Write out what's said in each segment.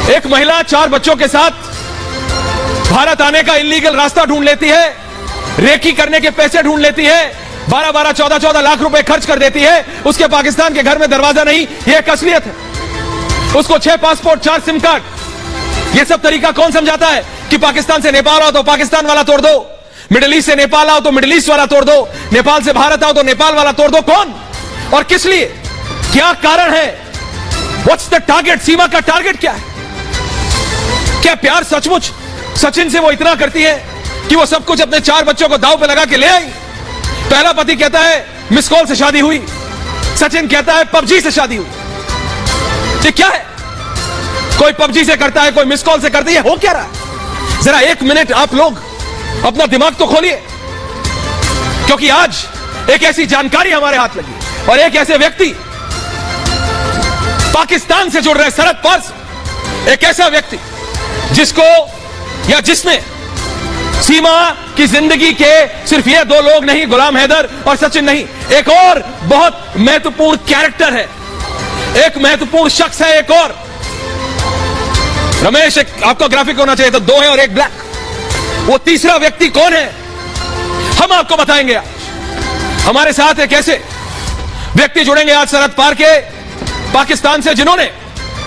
एक महिला 4 बच्चों के साथ भारत आने का इलीगल रास्ता ढूंढ लेती है, रेकी करने के पैसे ढूंढ लेती है, 12-12, 14-14 लाख रुपए खर्च कर देती है। उसके पाकिस्तान के घर में दरवाजा नहीं, यह एक असलियत है। उसको 6 पासपोर्ट, 4 सिम कार्ड, यह सब तरीका कौन समझाता है कि पाकिस्तान से नेपाल आओ तो पाकिस्तान वाला तोड़ दो, मिडिल ईस्ट से नेपाल आओ तो मिडिल ईस्ट वाला तोड़ दो, नेपाल से भारत आओ तो नेपाल वाला तोड़ दो। कौन और किस लिए? क्या कारण है? What's the target? सीमा का टारगेट क्या है? क्या प्यार सचमुच सचिन से वो इतना करती है कि वो सब कुछ अपने 4 बच्चों को दांव पे लगा के ले आई? पहला पति कहता है मिस कॉल से शादी हुई, सचिन कहता है पबजी से शादी हुई। ये क्या है? कोई पबजी से करता है, कोई मिस कॉल से करती है, हो क्या रहा है? जरा 1 मिनट आप लोग अपना दिमाग तो खोलिए, क्योंकि आज एक ऐसी जानकारी हमारे हाथ लगी और एक ऐसे व्यक्ति पाकिस्तान से जुड़ रहे, सरहद पार से, एक ऐसा व्यक्ति जिसको या जिसने सीमा की जिंदगी के सिर्फ ये 2 लोग नहीं, गुलाम हैदर और सचिन नहीं, एक और बहुत महत्वपूर्ण कैरेक्टर है, एक महत्वपूर्ण शख्स है, एक और। रमेश, एक आपका ग्राफिक होना चाहिए, तो 2 है और 1 ब्लैक। वो तीसरा व्यक्ति कौन है हम आपको बताएंगे आज। हमारे साथ एक ऐसे व्यक्ति जुड़ेंगे आज सरहद पार के पाकिस्तान से, जिन्होंने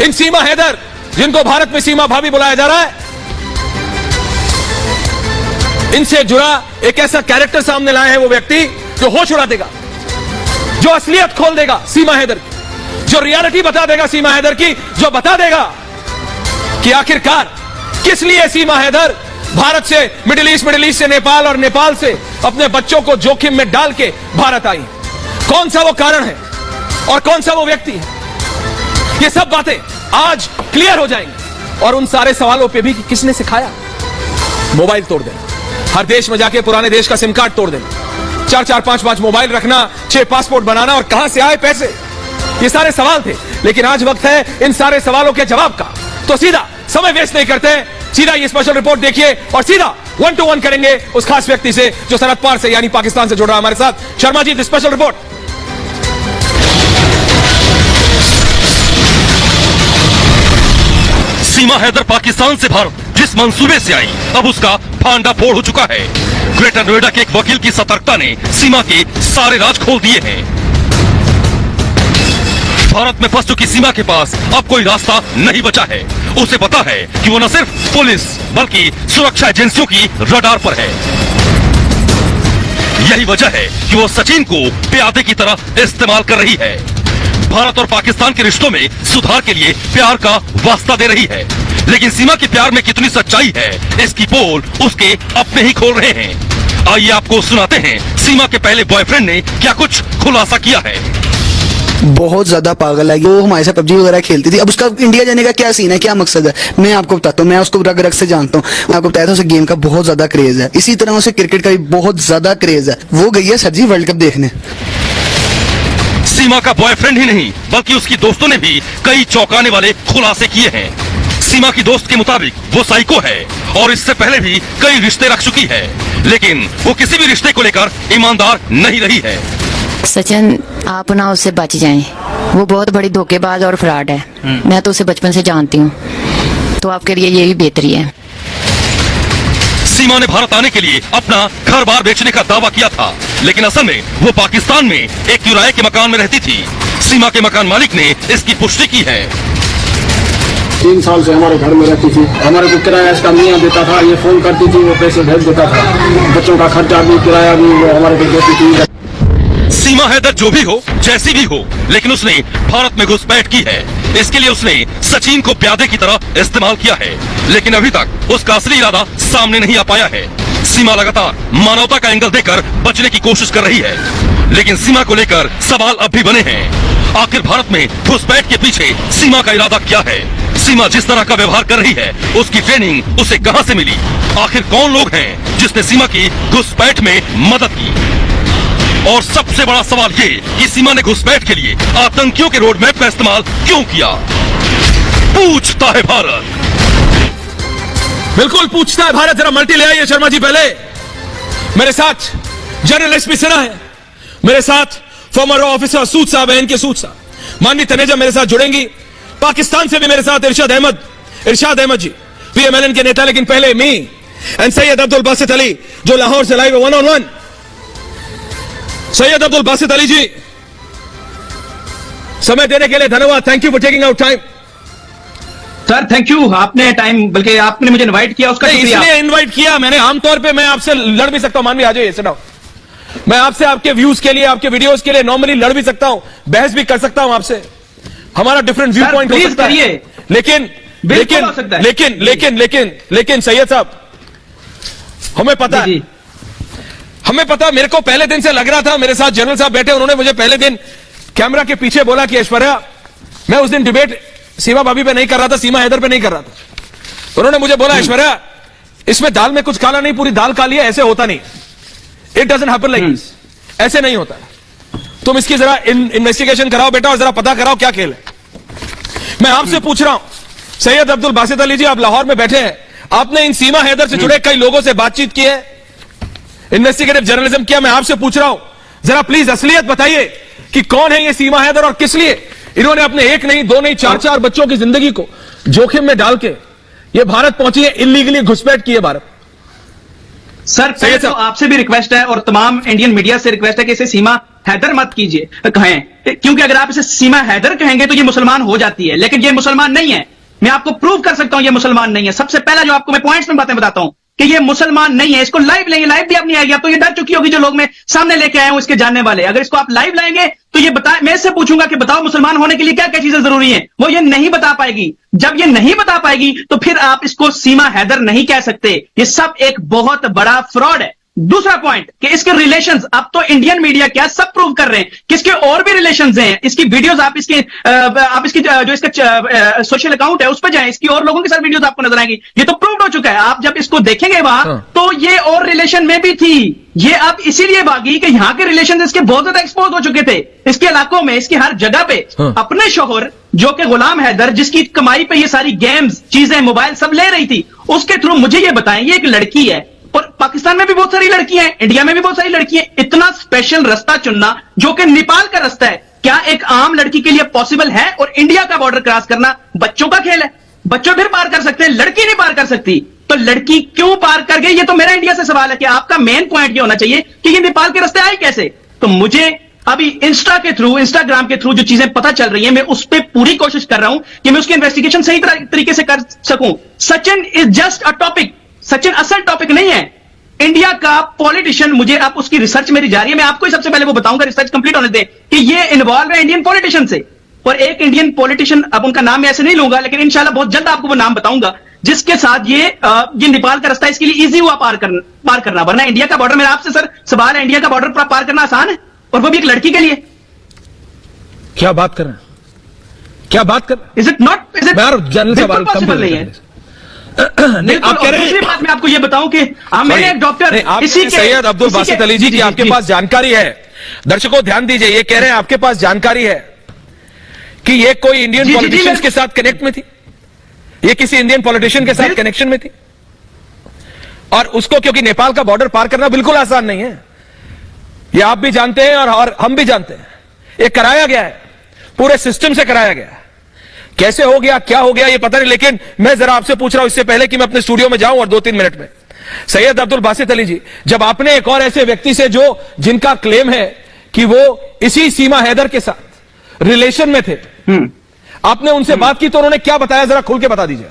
इन सीमा हैदर, जिनको भारत में सीमा भाभी बुलाया जा रहा है, इनसे जुड़ा एक ऐसा कैरेक्टर सामने लाए हैं। वो व्यक्ति जो होश उड़ा देगा, जो असलियत खोल देगा सीमा हैदर की, जो रियलिटी बता देगा सीमा हैदर की, जो बता देगा कि आखिरकार किस लिए सीमा हैदर भारत से मिडिल ईस्ट से नेपाल और नेपाल से अपने बच्चों को जोखिम में डाल के भारत आई। कौन सा वो कारण है और कौन सा वो व्यक्ति है? ये सब बातें आज क्लियर हो जाएंगी। और उन सारे सवालों पे भी कि किसने सिखाया? मोबाइल तोड़ देना, हर देश में जाके पुराने देश का सिम कार्ड तोड़ देना, 4-4, 5-5 मोबाइल रखना, 6 पासपोर्ट बनाना, और कहां से आए पैसे? ये सारे सवाल थे। लेकिन आज वक्त है इन सारे सवालों के जवाब का। तो सीधा समय वेस्ट नहीं करते, सीधा ये स्पेशल रिपोर्ट देखिए और सीधा 1 to 1 करेंगे उस खास व्यक्ति से जो सरहद पार से यानी पाकिस्तान से जुड़ रहा है हमारे साथ। Sharma ji, special report. सीमा हैदर पाकिस्तान से भारत जिस मंसूबे से आई, अब उसका फांडा फोड़ हो चुका है। ग्रेटर नोएडा के एक वकील की सतर्कता ने सीमा के सारे राज खोल दिए हैं। भारत में फंस चुकी सीमा के पास अब कोई रास्ता नहीं बचा है। उसे पता है कि वो न सिर्फ पुलिस बल्कि सुरक्षा एजेंसियों की रडार पर है। यही वजह है कि वो सचिन को प्यादे की तरह इस्तेमाल कर रही है। भारत और पाकिस्तान के रिश्तों में सुधार के लिए प्यार का वास्ता दे रही है। लेकिन सीमा के प्यार में कितनी सच्चाई है, इसकी पोल उसके अपने ही खोल रहे हैं। आइए आपको सुनाते हैं सीमा के पहले बॉयफ्रेंड ने क्या कुछ खुलासा किया है। बहुत ज्यादा पागल है वो, हमारे साथ पबजी वगैरह खेलती थी। अब उसका इंडिया जाने का क्या सीन है, क्या मकसद है, मैं आपको बताता हूँ। मैं उसको रग रग से जानता हूँ। मैं आपको बताया था उसे गेम का बहुत ज्यादा क्रेज है, इसी तरह उसे क्रिकेट का भी बहुत ज्यादा क्रेज है। वो गई है सर जी वर्ल्ड कप देखने। सीमा का बॉयफ्रेंड ही नहीं बल्कि उसकी दोस्तों ने भी कई चौंकाने वाले खुलासे किए हैं। सीमा की दोस्त के मुताबिक वो साइको है और इससे पहले भी कई रिश्ते रख चुकी है, लेकिन वो किसी भी रिश्ते को लेकर ईमानदार नहीं रही है। सचिन, आप ना उससे बच जाएं, वो बहुत बड़ी धोखेबाज और फ्रॉड है। मैं तो उसे बचपन से जानती हूँ, तो आपके लिए यही बेहतरी है। सीमा ने भारत आने के लिए अपना घर बार बेचने का दावा किया था, लेकिन असल में वो पाकिस्तान में एक किराए के मकान में रहती थी। सीमा के मकान मालिक ने इसकी पुष्टि की है। 3 साल से हमारे घर में रहती थी। हमारे को किराया इसका मियाँ देता था, ये फोन करती थी, वो पैसे भेज देता था। बच्चों का खर्चा भी, किराया भी वो हमारे को देती थी। सीमा हैदर जो भी हो, जैसी भी हो, लेकिन उसने भारत में घुसपैठ की है। इसके लिए उसने सचिन को प्यादे की तरह इस्तेमाल किया है, लेकिन अभी तक उसका असली इरादा सामने नहीं आ पाया है। सीमा लगातार मानवता का एंगल देकर बचने की कोशिश कर रही है, लेकिन सीमा को लेकर सवाल अब भी बने हैं। आखिर भारत में घुसपैठ के पीछे सीमा का इरादा क्या है? सीमा जिस तरह का व्यवहार कर रही है, उसकी ट्रेनिंग उसे कहां से मिली? आखिर कौन लोग हैं जिसने सीमा की घुसपैठ में मदद की? और सबसे बड़ा सवाल ये कि सीमा ने घुसपैठ के लिए आतंकियों के रोड मैप का इस्तेमाल क्यों किया? पूछता है भारत। बिल्कुल पूछता है भारत। जरा मल्टी ले आइए शर्मा जी। पहले मेरे साथ जनरल एसपी सिन्हा है, मेरे साथ फॉर्मर ऑफिसर सूद साहब है, इनके सूद साहब। माननीय तनेजा मेरे साथ जुड़ेंगी। पाकिस्तान से भी मेरे साथ इरशाद अहमद इरशाद अहमद जी पीएमएलएन के नेता, लेकिन पहले मी एंड सैयद अब्दुल बासित अली जो लाहौर से लाइव 1-on-1। सैयद अब्दुल बासित अली जी, समय देने के लिए धन्यवाद। Thank you for taking out time. Sir thank you, आपने टाइम, बल्कि आपने मुझे इनवाइट किया उसका शुक्रिया। इसलिए इनवाइट किया मैंने, आमतौर पे मैं आपसे लड़ भी सकता हूं, मान भी आ जाइए, सिट डाउन। मैं आपसे आपके व्यूज के लिए, आपके वीडियोस के लिए नॉर्मली लड़ भी सकता हूं, बहस भी कर सकता हूं आपसे, हमारा डिफरेंट व्यू पॉइंट हो सकता है, लेकिन लेकिन सैयद साहब, हमें पता है, हमें पता, मेरे को पहले दिन से लग रहा था, मेरे साथ जनरल साहब बैठे, उन्होंने मुझे पहले दिन कैमरा के पीछे बोला कि ऐश्वर्या, मैं उस दिन डिबेट सीमा भाभी पे नहीं कर रहा था, सीमा हैदर पे नहीं कर रहा था, उन्होंने मुझे बोला ऐश्वर्या इसमें दाल में कुछ काला नहीं, पूरी दाल काली है, ऐसे होता नहीं, it doesn't happen like this, ऐसे नहीं होता, तुम इसकी जरा इन्वेस्टिगेशन कराओ बेटा और जरा पता कराओ क्या खेल है। मैं आपसे पूछ रहा हूं सैयद अब्दुल बासित अली जी, आप लाहौर में बैठे हैं, आपने इन सीमा हैदर से जुड़े कई लोगों से बातचीत की है, इन्वेस्टिगेटिव जर्नलिज्म किया, मैं आपसे पूछ रहा हूं जरा प्लीज असलियत बताइए कि कौन है ये सीमा हैदर और किस लिए इन्होंने अपने एक नहीं, दो नहीं, चार बच्चों की जिंदगी को जोखिम में डाल के ये भारत पहुंची है, इलीगली घुसपैठ की है भारत। सर पहले तो आपसे भी रिक्वेस्ट है और तमाम इंडियन मीडिया से रिक्वेस्ट है कि इसे सीमा हैदर मत कीजिए, कहें, क्योंकि अगर आप इसे सीमा हैदर कहेंगे तो ये मुसलमान हो जाती है, लेकिन ये मुसलमान नहीं है। मैं आपको प्रूव कर सकता हूं ये मुसलमान नहीं है। सबसे पहला जो आपको मैं पॉइंट्स में बातें बताता हूं कि ये मुसलमान नहीं है। इसको लाइव लेंगे, लाइव भी आप नहीं आएगी, अब तो ये डर चुकी होगी जो लोग मैं सामने लेके आया हूं इसके जानने वाले। अगर इसको आप लाइव लाएंगे तो ये बता, मैं इससे पूछूंगा कि बताओ मुसलमान होने के लिए क्या क्या चीजें जरूरी हैं, वो ये नहीं बता पाएगी। जब ये नहीं बता पाएगी तो फिर आप इसको सीमा हैदर नहीं कह सकते। ये सब एक बहुत बड़ा फ्रॉड है। दूसरा पॉइंट कि इसके रिलेशंस, अब तो इंडियन मीडिया क्या सब प्रूव कर रहे हैं कि इसके और भी रिलेशंस हैं। इसकी वीडियोस आप इसकी जो इसका सोशल अकाउंट है उस पर जाएं, इसकी और लोगों के साथ वीडियोस आपको नजर आएंगी। ये तो प्रूव हो चुका है। आप जब इसको देखेंगे वहां तो ये और रिलेशन में भी थी। ये अब इसीलिए भागी कि यहां के रिलेशन इसके बहुत ज्यादा एक्सपोज हो चुके थे, इसके इलाकों में, इसकी हर जगह पे। अपने शोहर जो कि गुलाम हैदर, जिसकी कमाई पे ये सारी गेम्स, चीजें, मोबाइल सब ले रही थी, उसके थ्रू मुझे ये बताएं, ये एक लड़की है और पाकिस्तान में भी बहुत सारी लड़कियां हैं, इंडिया में भी बहुत सारी लड़कियां हैं। इतना स्पेशल रास्ता चुनना जो कि नेपाल का रास्ता है, क्या एक आम लड़की के लिए पॉसिबल है? और इंडिया का बॉर्डर क्रॉस करना बच्चों का खेल है, बच्चों फिर पार कर सकते हैं, लड़की नहीं पार कर सकती। तो लड़की क्यों पार कर गई? ये तो मेरा इंडिया से सवाल है कि आपका मेन पॉइंट ये होना चाहिए कि ये नेपाल के रास्ते आई कैसे। तो मुझे अभी इंस्टाग्राम के थ्रू जो चीजें पता चल रही हैं, मैं उस पर पूरी कोशिश कर रहा हूं कि मैं उसकी इन्वेस्टिगेशन सही तरीके से कर सकूं। Sachin is just a topic, Sachin असल टॉपिक नहीं है। इंडिया का पॉलिटिशियन, मुझे आप उसकी रिसर्च मेरी जारी है, मैं आपको ही सबसे पहले वो बताऊंगा, रिसर्च कंप्लीट होने दे कि ये इन्वॉल्व है इंडियन पॉलिटिशियन से। और एक इंडियन पॉलिटिशियन, अब उनका नाम मैं ऐसे नहीं लूंगा, लेकिन इंशाल्लाह बहुत जल्द आपको वो नाम बताऊंगा, जिसके साथ ये नेपाल का रास्ता इसके लिए इजी हुआ पार करना। वरना इंडिया का बॉर्डर, मेरा आपसे सर सवाल है, इंडिया का बॉर्डर पार करना आसान है, और वो भी एक लड़की के लिए। क्या बात कर रहे हैं, क्या बात कर रहे हैं? Is it not, is it general सवाल पॉसिबल नहीं है? नहीं, आप कह रहे हैं, दूसरी बात मैं आपको ये बताऊं कि मैंने एक डॉक्टर, इसी सैयद अब्दुल बासित अली जी की आपके पास जानकारी है, दर्शकों ध्यान दीजिए, ये कह रहे हैं आपके पास जानकारी है कि ये कोई इंडियन पॉलिटिशियंस के साथ कनेक्ट में थी, ये किसी इंडियन पॉलिटिशियन के साथ कनेक्शन में थी, और उसको, क्योंकि नेपाल का बॉर्डर पार करना बिल्कुल आसान नहीं है, ये आप भी जानते हैं और हम भी जानते हैं। ये कराया गया है, पूरे सिस्टम से कराया गया है। कैसे हो गया, क्या हो गया, ये पता नहीं, लेकिन मैं जरा आपसे पूछ रहा हूं, इससे पहले कि मैं अपने स्टूडियो में जाऊं और 2-3 मिनट में, सैयद अब्दुल बासित अली जी, जब आपने एक और ऐसे व्यक्ति से जो जिनका क्लेम है कि वो इसी सीमा हैदर के साथ रिलेशन में थे, आपने उनसे बात की तो उन्होंने क्या बताया, जरा खुल के बता दीजिए।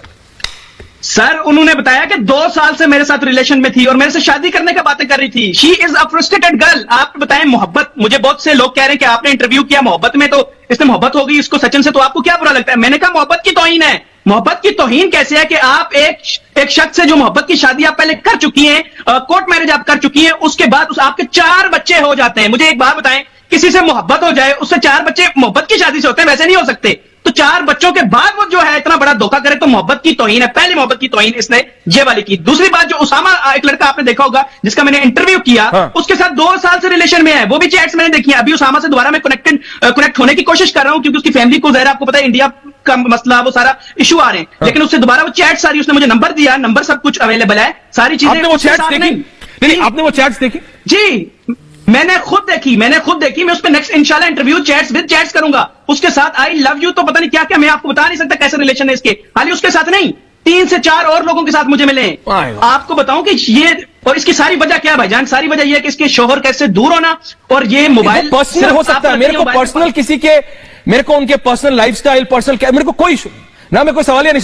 सर उन्होंने बताया कि 2 साल से मेरे साथ रिलेशन में थी और मेरे से शादी करने का बातें कर रही थी। She is a frustrated girl. आप बताएं, मोहब्बत, मुझे बहुत से लोग कह रहे हैं कि आपने इंटरव्यू किया मोहब्बत में, तो इससे मोहब्बत हो गई इसको सचिन से, तो आपको क्या बुरा लगता है? मैंने कहा मोहब्बत की तौहीन है। मोहब्बत की तौहीन कैसे है कि आप एक शख्स से जो मोहब्बत की शादी आप पहले कर चुकी हैं, कोर्ट मैरिज आप कर चुकी हैं, उसके बाद आपके 4 बच्चे हो जाते हैं। मुझे एक बात बताएं, किसी से मोहब्बत हो जाए, उससे 4 बच्चे मोहब्बत की शादी से होते हैं, वैसे नहीं हो सकते। तो 4 बच्चों के बाद वो जो है इतना बड़ा धोखा करे तो मोहब्बत की तौहीन है। पहली मोहब्बत की तौहीन इसने ये वाली की। दूसरी बात, जो उसामा, एक लड़का आपने देखा होगा जिसका मैंने इंटरव्यू किया, उसके साथ 2 साल से रिलेशन में है, वो भी चैट्स मैंने देखी है। अभी उसामा से दोबारा मैं कनेक्ट होने की कोशिश कर रहा हूं, क्योंकि उसकी फैमिली को जरा आपको पता है इंडिया का मसला, वो सारा इशू आ रहे हैं, लेकिन उससे दोबारा वो चैट सारी, उसने मुझे नंबर दिया, नंबर सब कुछ अवेलेबल है, सारी चीजें। आपने वो चैट्स देखी? नहीं, आपने वो चैट्स देखी? जी, मैंने खुद देखी। मैं उस पर नेक्स्ट इंशाल्लाह इंटरव्यू चैट्स विद चैट्स करूंगा। उसके साथ आई लव यू तो पता नहीं क्या क्या, मैं आपको बता नहीं सकता कैसे रिलेशन है इसके। खाली उसके साथ नहीं, 3 से 4 और लोगों के साथ मुझे मिले। वाह। आपको बताऊं कि ये, और इसकी सारी वजह क्या है भाईजान? सारी वजह ये है कि इसके शोहर कैसे दूर होना, और ये मोबाइल पर्सनल हो सकता है। मेरे को पर्सनल किसी के, मेरे को उनके पर्सनल लाइफस्टाइल, पर्सनल, मेरे को कोई इशू ना, मैं कोई सवाल ही नहीं